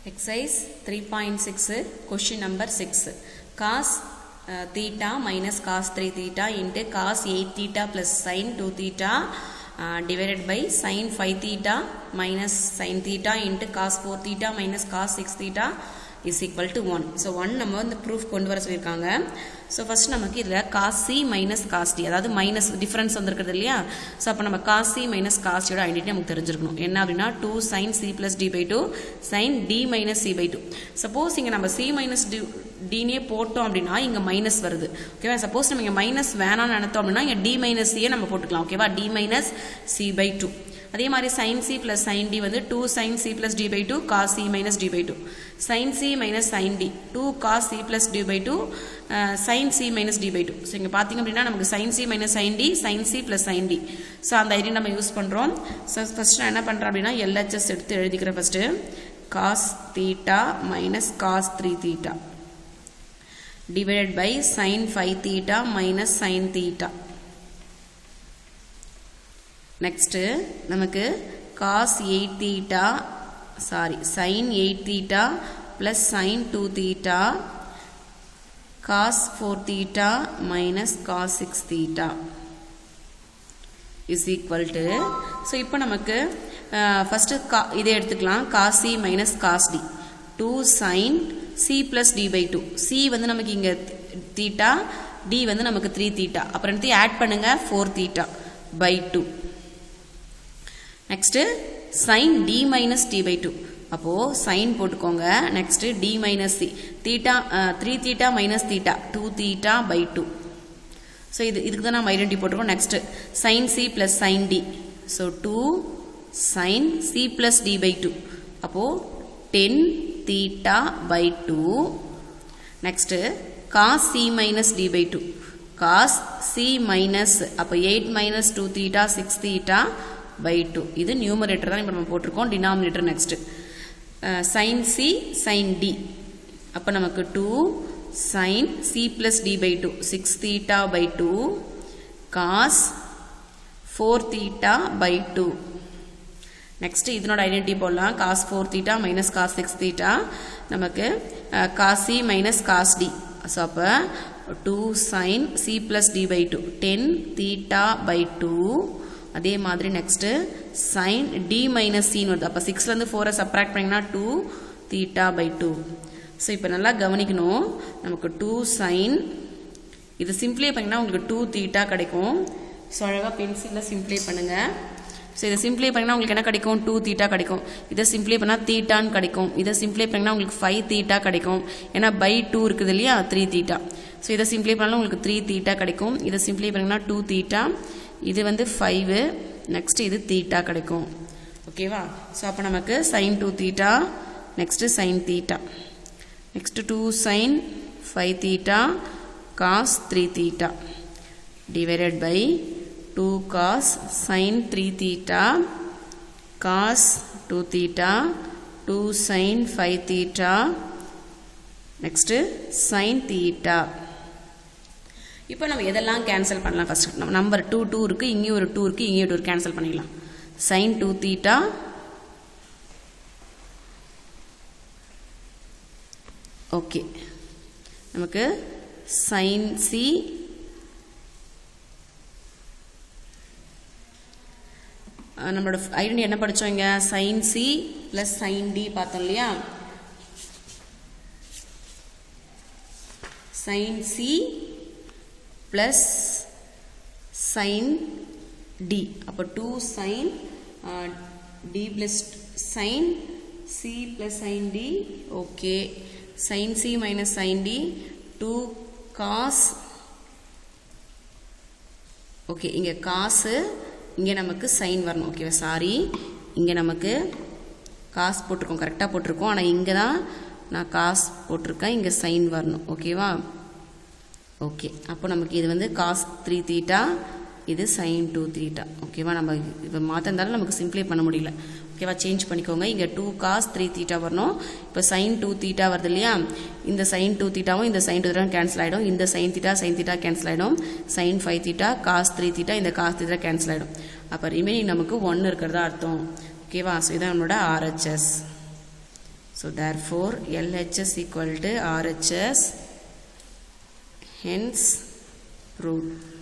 Exercise 3.6 question number 6 cos theta minus cos 3 theta into cos 8 theta plus sin 2 theta divided by sin 5 theta minus sin theta into cos 4 theta minus cos 6 theta is equal to 1. So 1 நம்ம இந்த proof கொண்டு வர சொல்லிருக்காங்க. So first நமக்கு இதுல cos c minus cos d அதாவது minus difference வந்திருக்குது இல்லையா. So அப்ப நம்ம cos c minus cos d யோட ஐடென்டிட்டி நமக்கு தெரிஞ்சிருக்கணும். என்ன அப்படினா 2 sin c plus d by 2 sin d minus c by 2. Suppose இங்க நம்ம c minus d னே போட்டோம் அப்படினா இங்க மைனஸ் வருது. ஓகேவா? சப்போஸ் நம்ம இங்க மைனஸ் வேணாம்னு நினைத்தோம் அப்படினா இங்க d minus c நம்ம போட்டுக்கலாம். ஓகேவா? d minus c by 2. அதே மாதிரி sin c plus sin d வந்து 2 sin c plus d by 2 cos c minus d by 2 sin c minus sin d 2 cos c plus d by 2 sin c minus d by 2. So இங்கே பார்த்தீங்க அப்படின்னா நமக்கு sin c minus sin d sin c plus sin d. So அந்த idea நம்ம use பண்ணுறோம். So first நான் என்ன பண்ணுறேன் அப்படின்னா LHS எடுத்து எழுதிக்கிறேன். First cos theta minus cos 3 theta divided by sin 5 theta minus sin theta. Next நமக்கு cos 8 theta sin 8 theta plus sin 2 theta cos 4 theta minus cos 6 theta is equal to so இப்போ நமக்கு first இதை எடுத்துக்கலாம் cos c minus cos d 2 sin c plus d by 2 c வந்து நமக்கு இங்க theta d வந்து நமக்கு 3 theta அப்புறம் எடுத்து ஆட் பண்ணுங்க 4 theta by 2. Next sin d minus t by 2 அப்போ sin போட்டுக்கோங்க. next d minus c theta 3 theta minus theta 2 theta by 2. so இதுக்கு தான் நம்ம ஐடென்டிட்டி போட்டுருக்கோம். next sin c plus sin d so 2 sin c plus d by 2 அப்போ 10 theta by 2. next cos c minus d by 2 cos c minus அப்போ 8 minus 2 theta 6 theta by 2 இது numerator தான் இப்போ நம்ம போட்டிருக்கோம். Denominator next sin c sin d அப்போ நமக்கு 2 sin c plus d by 2 6 theta by 2 cos 4 theta by 2. Next இதனோட identity போடலாம். cos 4 theta minus cos 6 theta நமக்கு cos c minus cos d. So அப்போ 2 sin c plus d by 2 10 theta by 2. அதே மாதிரி next sin d minus c வருது. அப்போ 6ல இருந்து 4 subtract பண்ணீங்கன்னா 2 theta by 2. ஸோ இப்போ நல்லா கவனிக்கணும். நமக்கு 2 sin இது சிம்பிளை பண்ணிங்கன்னா உங்களுக்கு 2 theta கிடைக்கும். ஸோ அழகாக பென்சிலில் சிம்பிளை பண்ணுங்க. ஸோ இதை சிம்பிளை பண்ணிங்கன்னா உங்களுக்கு என்ன கிடைக்கும் 2 theta கிடைக்கும். இதை சிம்பிளை பண்ணால் தீட்டான்னு கிடைக்கும். இதை சிம்பிளை பண்ணிங்கன்னா உங்களுக்கு 5 theta கிடைக்கும். ஏன்னா பை 2 இருக்குது இல்லையா 3 theta. ஸோ இதை சிம்பிளை பண்ணாலும் உங்களுக்கு 3 theta கிடைக்கும். இதை சிம்பிளை பண்ணிங்கன்னா 2 theta இது வந்து 5 நெக்ஸ்ட் இது தீட்டா கிடைக்கும். ஓகேவா? ஸோ அப்போ நமக்கு sin 2 theta next sin theta next 2 sin 5 theta cos 3 theta divided by 2 cos sin 3 theta cos 2 theta 2 sin 5 theta next sin theta. இப்போ நம்ம எதெல்லாம் கேன்சல் பண்ணலாம்? ஃபர்ஸ்ட் நம்பர் 2 2 இருக்கு, இங்கே ஒரு 2 இருக்கு, இங்கே ஒரு கேன்சல் பண்ணிடலாம். sin 2 theta ஓகே நமக்கு sin c நம்மளோட ஐடென்டிட்டி என்ன படிச்சோம் இங்க sin c plus sin d பார்த்தோம் இல்லையா. sin c plus sin d அப்போ 2 sin d plus sin c plus sin d okay. sin c minus sin d 2 cos okay இங்கே காசு இங்கே நமக்கு sin வரணும். ஓகேவா? சாரி இங்கே நமக்கு காசு போட்டிருக்கோம், கரெக்டாக போட்டிருக்கோம். ஆனால் இங்கே தான் நான் காசு போட்டிருக்கேன், இங்கே sin வரணும். ஓகேவா? ஓகே அப்போ நமக்கு இது வந்து cos 3 theta இது sin 2 theta. ஓகேவா? நம்ம இப்போ மாற்றிருந்தாலும் நமக்கு சிம்பிளை பண்ண முடியல. ஓகேவா? சேஞ்ச் பண்ணிக்கோங்க. இங்கே 2 cos 3 theta வரணும். இப்போ sin 2 theta வருது இல்லையா. இந்த sin 2 thetaவும் இந்த sin 2 theta கேன்சல் ஆகிடும். இந்த sin theta கேன்சல் ஆகிடும். sin 5 theta cos 3 theta இந்த cos theta கேன்சல் ஆகிடும். அப்போ ரிமைனிங் நமக்கு 1 இருக்கிறதா அர்த்தம். ஓகேவா? ஸோ இதான் நம்மளோட RHS. So therefore LHS equal to RHS, hence proved.